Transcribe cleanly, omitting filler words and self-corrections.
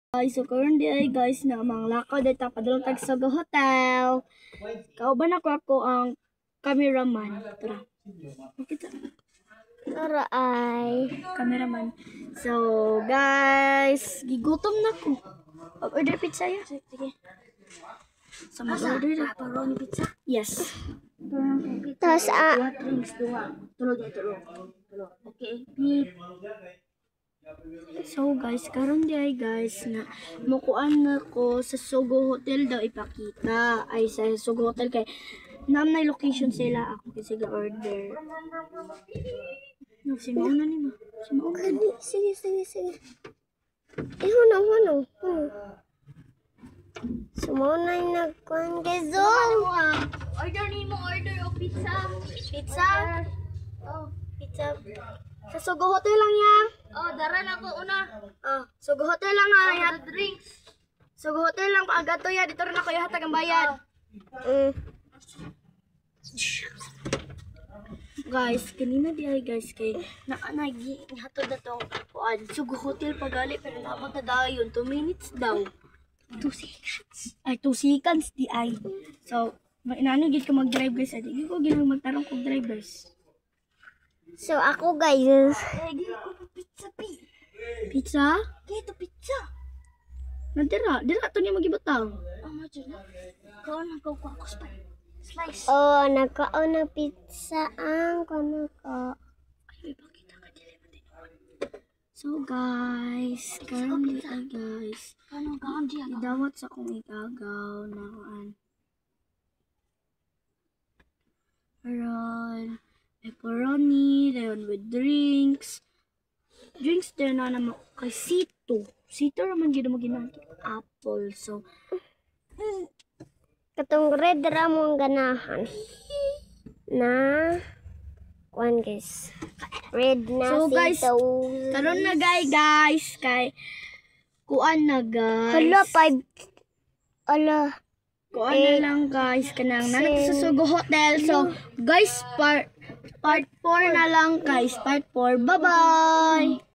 So karon di ay guys na mga lakaw dito padulong tag Sogo Hotel. Kauban ako ang cameraman. Tara. Makita. Tara ay. Cameraman. So guys, gigutom na ko. Order pizza ya. Sige. So mag-order na paro ni pizza. Yes. Tapos Drinks duha. Tulog. Okay. Beep. So guys, karon di ay guys na mukuan na ko sa Sogo Hotel daw ipakita. Ay sa Sogo Hotel kay nam na location sila ako kasi ga-order. No, si Mauna ni mo. Si Mauna. sige. Hunong. Sumuna yung nagkuhan kay Zoom. Order ni mo, order o pizza. Pizza? Oh, pizza. Sa Sogo Hotel lang yan. Oh, daran ako una. Sogo Hotel lang ha. Yung drinks. Sogo Hotel lang. Agato ya. Dito rin ako hatag ang bayad. Guys, kanina di ay guys kay hatod na tong kuan. Sogo Hotel pagali pero naabot na dayon 2 minutes daw. 2 seconds. Ay 2 seconds di ay. So, inano gid ka mag-drive guys. Di ko ginang magtarong kog drivers. So ako guys. Gigi ko pizza pi. Pizza? Kito pizza. Nandira, dira to ni magibutaw. Mo jud na. Kaon ko slice. Oh, nagkaon ng pizza ang kono ko. Ay, ipakita ka dili matinuod. So guys, karon di ay guys. Kanang kaon di aga. Idawat sa akong igagaw na kuan. Aron. Pepperoni, dayon with drinks. Drinks din na naman kay Sito. Sito naman gina mo ginamit apple. So, Katong red ramong ganahan. Na kuan guys. Red na so guys, sitaw. karon na guys, kay kuan na guys. Hala 5. Ala. Kuan na lang guys, kanang nanat sa Sogo Hotel. So, guys, part 4 na lang guys. Part 4. Bye-bye!